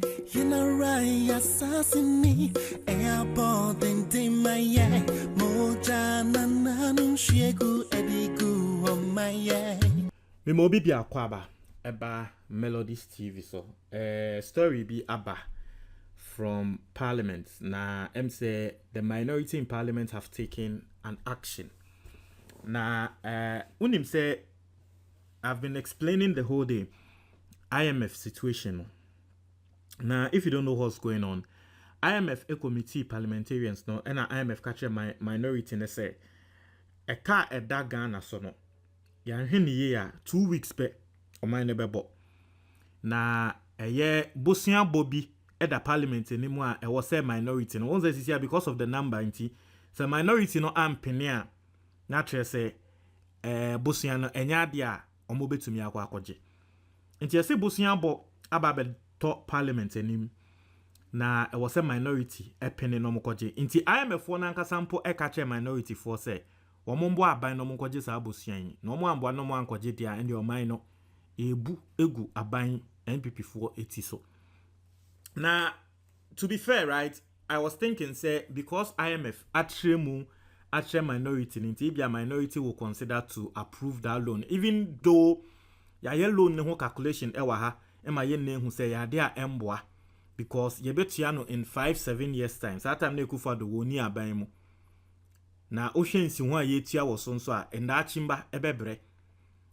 You know right, assassin me. Airport and my moja nananum shegu edigu on my Me mobi bi akwaba eba Melodies TV so story be aba from Parliament. Na say the minority in Parliament have taken an action. Na unim say I've been explaining the whole day IMF situation. Now, if you don't know what's going on, IMF a committee parliamentarians no, and IMF catch my minority ne say a car at that Ghana so no. Ya hini year 2 weeks pe o mine bebo. Na ye Bosnia Bobby at the parliament anymore. I was a minority. No one says here because of the number inti. So minority no am penia. Naturally say Bosnia no enya dia omo betumi akwa akoje. Inti ya se Bosnia bo ababe top parliament enim na it was a minority epene no mokoje inti IMF wona nka sample e ka che minority for say wo mombo aban no mokoje sa abosuan no mo ambo no mo ankoje dia ende o man no ebu egu aban NPP for etiso. Now to be fair, right, I was thinking say because IMF atremu minority inti bia minority will consider to approve that loan even though ya loan ne ho calculation e wa ha Emma yen who say ya there emboa because ye betiano in 5-7 years time. So that time ne kufa do woni aban mu. Na ohwen si ho a ye tia wo so so a enda chimba ebebre.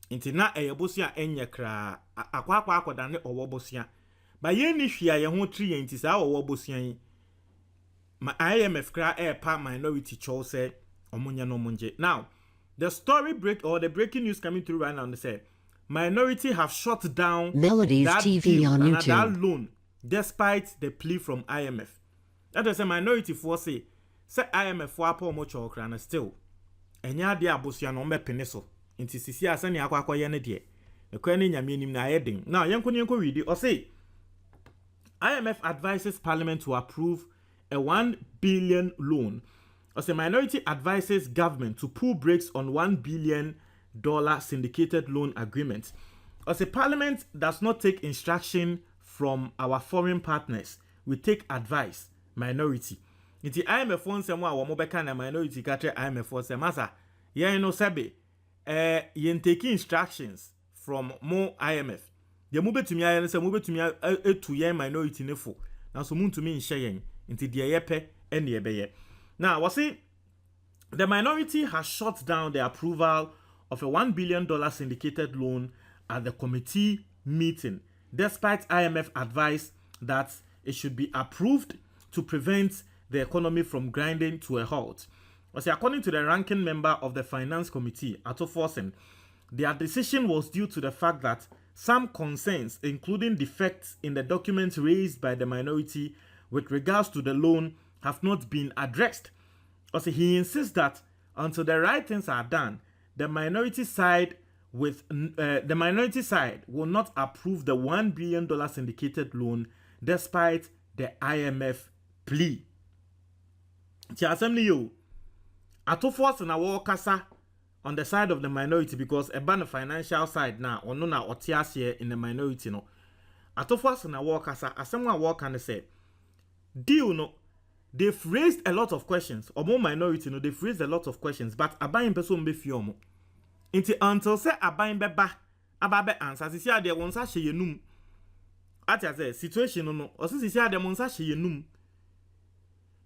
Nti na eyebosia enye kra akwa akoda ne owobosia. Ba ye ni hwia ye ho tri ye nti sa owobosia yi. Ma IMF kra pa minority chow say omunya no munje. Now, the story the breaking news coming through right now, they say minority have shut down Melodies TV on YouTube. That loan, despite the plea from IMF. That is a minority for say IMF for apo mo chokra still. Enya dia abosia no mbe peneso. Inti sisi asani akwa ye ne de. Ekwa ne nyame nim na yedin. Now yenko read it or say IMF advises Parliament to approve a 1 billion loan. As a minority advises government to pull brakes on $1 billion syndicated loan agreement. As a parliament does not take instruction from our foreign partners, we take advice, minority. Iti IMF won semwa wa mobeka na minority katre IMF won semasa. Ye no sebe, yen taking instructions from more IMF. Ye mube tumi ayen se mube tumi etu yen minority nefo. Na so mun tumi nhye yen. Inti de yepe ene yebeye. Now, was it the minority has shut down the approval of a $1 billion syndicated loan at the committee meeting, despite IMF advice that it should be approved to prevent the economy from grinding to a halt. According to the ranking member of the Finance Committee, Ato Forsen, their decision was due to the fact that some concerns, including defects in the documents raised by the minority with regards to the loan, have not been addressed. He insists that until the right things are done, the minority side will not approve the $1 billion syndicated loan despite the IMF plea. Ato force na wo kasa on the side of the minority because about the financial side now or no na otiasie in the minority no. Ato force na wo kasa asemwa wo kan say deal no. They've raised a lot of questions. Or more minority, no, they've raised a lot of questions. But abayin person be fiomo. Until say abayin beba, ababe answer. Sisi ade wonsa she yenum. Ati say situation no. Osi sisi ade wonsa she yenum.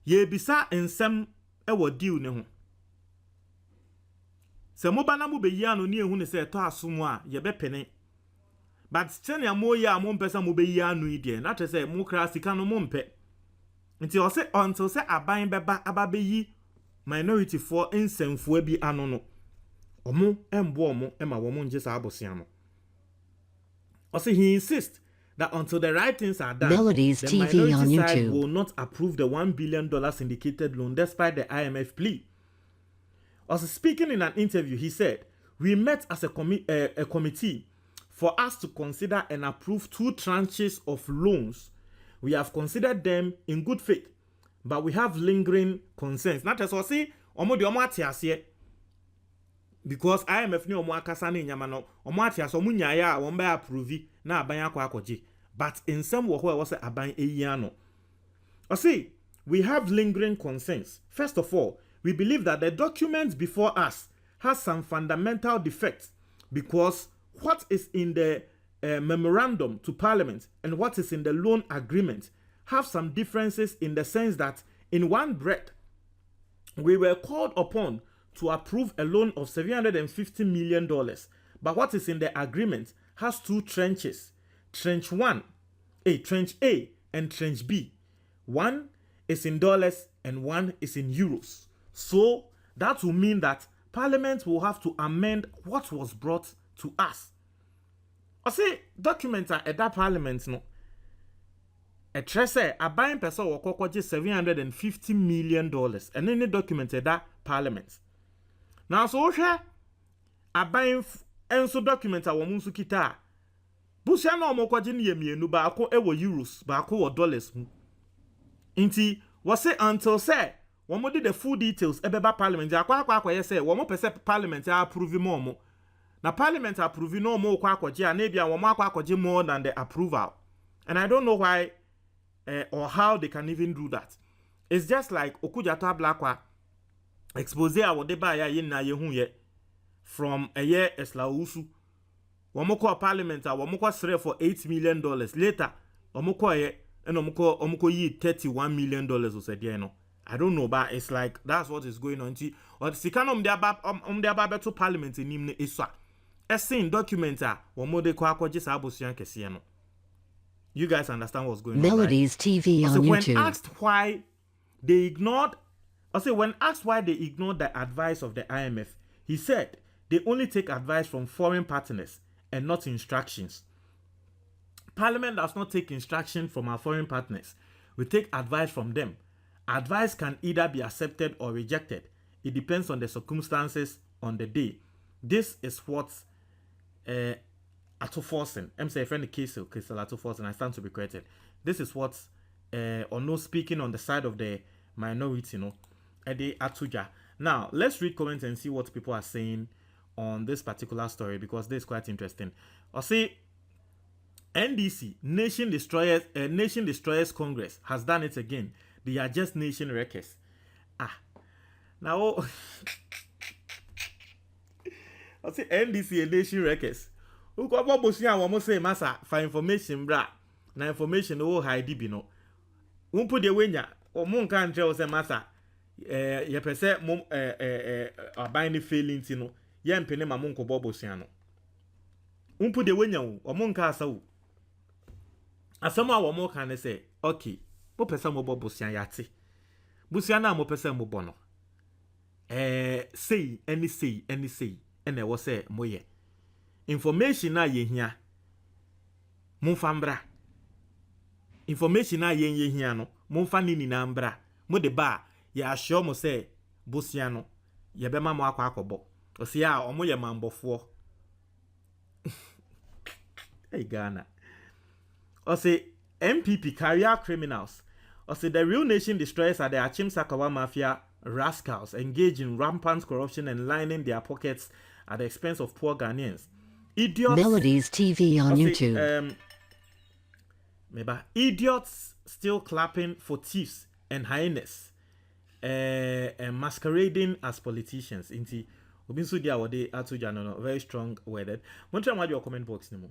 Ye bisa ensem ewo deal ne ho. Se mo bana mo be yi ano ni ehu ne se to asomo a ye be pene. But still ya mo ya mo mpesa mo be yi ano ide. Na say mo kra sika no mo mpe. Until say aban beba ababe yi minority for insemfo bi ano no omo embo omo ema womo nje sa abosia no. He insists that until the right things are done, Melodies the TV on minority side YouTube will not approve the $1 billion syndicated loan despite the IMF plea. Speaking in an interview, he said, "We met as a committee for us to consider and approve 2 tranches of loans. We have considered them in good faith, but we have lingering concerns." Not as I say, because IMF ni omo akasa ni nyama no omo atiaso omo nyaaya a won ba approve na aban akwa akoje But in some way, was aban eyano. I see, we have lingering concerns. First of all, we believe that the document before us has some fundamental defects because what is in the memorandum to Parliament and what is in the loan agreement have some differences in the sense that in one breath, we were called upon to approve a loan of $750 million. But what is in the agreement has two trenches. Trench A and Trench B. One is in dollars and one is in euros. So that will mean that Parliament will have to amend what was brought to us. I say documents are at that Parliament no. A trese a buying person will cost $750 million and any document at that Parliament. Now so here a buying and so document a woman's kita. Busia no mo kwaje ne yemienu baako ewo euros baako wo dollars hu. Inti was say until say womo did the full details ebeba Parliament akwa ye say womo pese Parliament approve more. Na Parliament approve no more kwa akwaje a na bia womo akwaje more than the approval. And I don't know why or how they can even do that. It's just like Okujato Ablakwa expose a wode ba ya ye na ye hu ye from a year eslausu. Wamoko Parliament wamoko sere for $8 million. Later, wamoko ye and wamoko yi $31 million or said no. I don't know, but it's like that's what is going on. Or sikano mde to Parliament in nimne iswa. Essaying documenta wamode kwa jisa abusian kesiano. You guys understand what's going Melodies on, right? TV on also, YouTube. When asked why they ignored the advice of the IMF, he said they only take advice from foreign partners and not instructions. Parliament does not take instruction from our foreign partners. We take advice from them. Advice can either be accepted or rejected. It depends on the circumstances on the day. This is what Atoforsen, I'm saying friend case Atoforsen, I stand to be corrected. This is what or no speaking on the side of the minority, Ede Atuja. Now let's read comments and see what people are saying on this particular story because this is quite interesting. I'll say NDC, Nation Destroyers Congress has done it again. They are just nation wreckers. Now I'll say NDC and nation wreckers. Who got Bobosia almost say massa for information, bra. Na information oh high deep no. Put the winya or moon can't tell say massa. Ye percent mum buying failings, Yan pene ma munko Bobosiano. Put the winya or moon castle. As someone or more can say, okay, mo person mo Bobosian yati. Busiana mo person mo bono. Say, and there was say moye. Information na ye hia. Mumfambra. Information na ye hia no. Mumfa nini na mbra. Mo de ba ya assure mo say Busiano. Ye bema mo akwa akobo. Osi ya omo ye mambofo. Hey Ghana. Osi MPP career criminals. Osi the real nation destroyers are the Achim Sakawa mafia rascals engaged in rampant corruption and lining their pockets at the expense of poor Ghanaians. Idiots. Melodies TV on YouTube. Idiots still clapping for thieves and hyenas and masquerading as politicians. Inti Obinsu dia wade atu jano very strong worded. Montreal your comment box nimo.